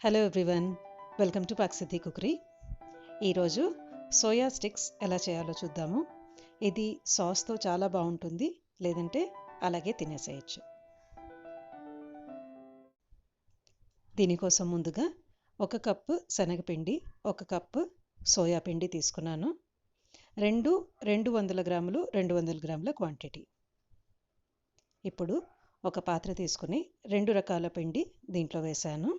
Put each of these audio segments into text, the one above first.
Hello everyone, welcome to పాక్సిద్ధి cookery. ఈరోజు soya sticks ఎలా చేయాలో చూద్దాము. ఇది సాస్తో చాలా బాగుంటుంది, లేదంటే అలాగే తినేసేయచ్చు. దీనికోసం ముందుగా 1 కప్పు శనగపిండి, 1 కప్పు సోయా పిండి తీసుకున్నాను. 200 గ్రాములు 200 గ్రాముల క్వాంటిటీ. ఇప్పుడు ఒక పాత్ర తీసుకుని 2 రకాల పిండి దీంట్లో వేశాను.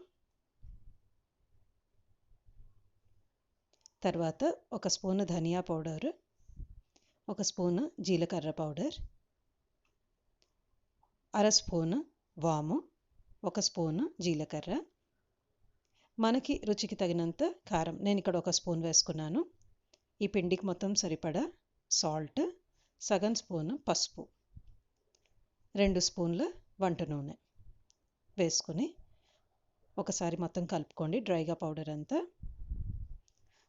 తర్వాత 1 స్పూను ధనియా పౌడర్, 1 స్పూను జీలకర్ర పౌడర్, 1/2 స్పూను వాము, 1 స్పూను జీలకర్ర, మనకి రుచికి తగినంత కారం. నేను ఇక్కడ 1 స్పూన్ వేసుకున్నాను. ఈ పిండికి మొత్తం సరిపడా సాల్ట్, సగం స్పూను పసుపు, 2 స్పూన్ల వంట నూనె వేసుకుని ఒకసారి మొత్తం కలుపుకోండి, డ్రైగా పౌడర్ అంతా.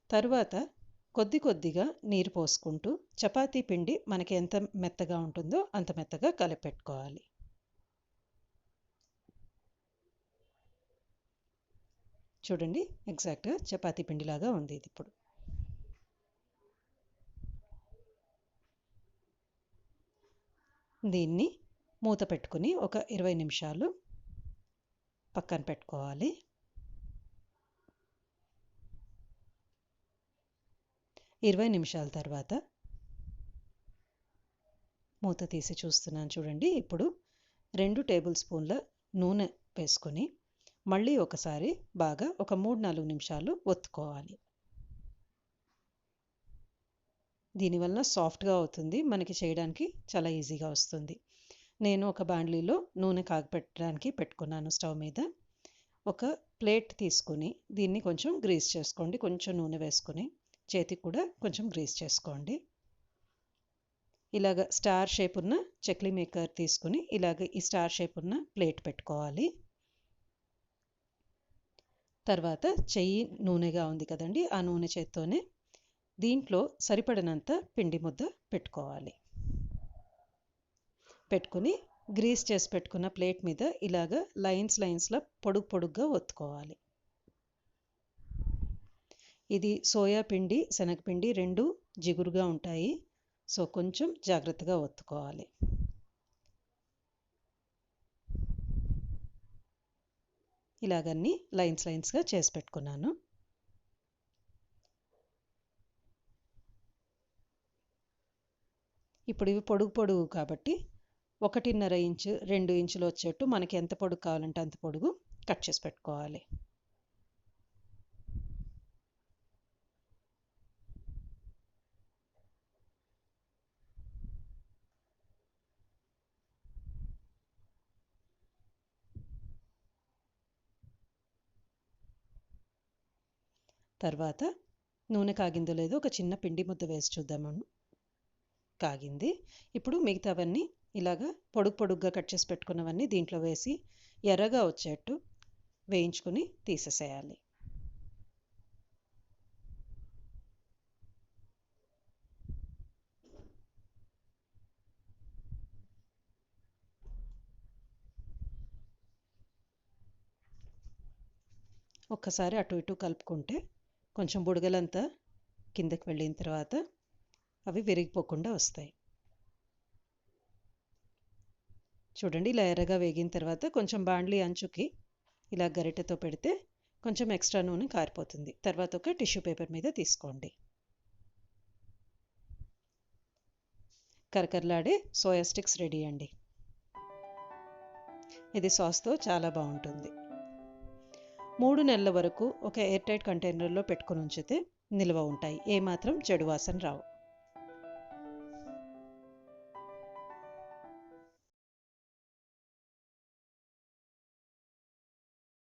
తరువాత కొద్దిగా నీరు పోసుకుంటూ చపాతీ పిండి మనకి ఎంత మెత్తగా ఉంటుందో అంత మెత్తగా కలిపెట్టుకోవాలి. చూడండి, ఎగ్జాక్ట్గా చపాతీ పిండిలాగా ఉంది ఇది. ఇప్పుడు దీన్ని మూత పెట్టుకుని ఒక 20 నిమిషాలు పక్కన పెట్టుకోవాలి. 20 నిమిషాల తర్వాత మూత తీసి చూస్తున్నాను. చూడండి, ఇప్పుడు 2 టేబుల్ స్పూన్ల నూనె వేసుకొని మళ్ళీ ఒకసారి బాగా ఒక 3-4 నిమిషాలు ఒత్తుకోవాలి. దీనివల్ల సాఫ్ట్గా అవుతుంది, మనకి చేయడానికి చాలా ఈజీగా వస్తుంది. నేను ఒక బాండ్లీలో నూనె కాగపెట్టడానికి పెట్టుకున్నాను స్టవ్ మీద. ఒక ప్లేట్ తీసుకుని దీన్ని కొంచెం గ్రీస్ చేసుకోండి. కొంచెం నూనె వేసుకుని చేతికి కూడా కొంచెం గ్రీస్ చేసుకోండి. ఇలాగ స్టార్ షేప్ ఉన్న చక్లీ మేకర్ తీసుకుని ఇలాగ ఈ స్టార్ షేప్ ఉన్న ప్లేట్ పెట్టుకోవాలి. తర్వాత చెయ్యి నూనెగా ఉంది కదండి, ఆ నూనె చేత్తోనే దీంట్లో సరిపడినంత పిండి ముద్ద పెట్టుకోవాలి. పెట్టుకుని గ్రీస్ చేసి పెట్టుకున్న ప్లేట్ మీద ఇలాగ లైన్స్లా పొడుగ్గా ఒత్తుకోవాలి. ఇది సోయా పిండి, శనగపిండి 2 జిగురుగా ఉంటాయి, సో కొంచెం జాగ్రత్తగా ఒత్తుకోవాలి. ఇలాగన్నీ లైన్స్గా చేసి పెట్టుకున్నాను. ఇప్పుడు ఇవి పొడుగు కాబట్టి 1.5 ఇంచు 2 ఇంచులు వచ్చేట్టు మనకి ఎంత పొడుగు కావాలంటే అంత పొడుగు కట్ చేసి పెట్టుకోవాలి. తర్వాత నూనె కాగిందో లేదో ఒక చిన్న పిండి ముద్ద వేసి చూద్దాము. కాగింది. ఇప్పుడు మిగతావన్నీ ఇలాగా పొడుగ్గా కట్ చేసి పెట్టుకున్నవన్నీ దీంట్లో వేసి ఎర్రగా వచ్చేట్టు వేయించుకుని తీసేసేయాలి. ఒక్కసారి అటు ఇటు కలుపుకుంటే కొంచెం బుడగలంతా కిందకి వెళ్ళిన తర్వాత అవి విరిగిపోకుండా వస్తాయి. చూడండి, ఇలా ఎర్రగా వేగిన తర్వాత కొంచెం బాండ్లీ అంచుకి ఇలా గరిటెతో పెడితే కొంచెం ఎక్స్ట్రా నూనె కారిపోతుంది. తర్వాత ఒక టిష్యూ పేపర్ మీద తీసుకోండి. కరకరలాడే సోయా స్టిక్స్ రెడీ అండి. ఇది సాస్తో చాలా బాగుంటుంది. 3 నెలల వరకు ఒక ఎయిర్ టైట్ కంటైనర్లో పెట్టుకుని ఉంచితే నిల్వ ఉంటాయి, ఏమాత్రం చెడు వాసన రావు.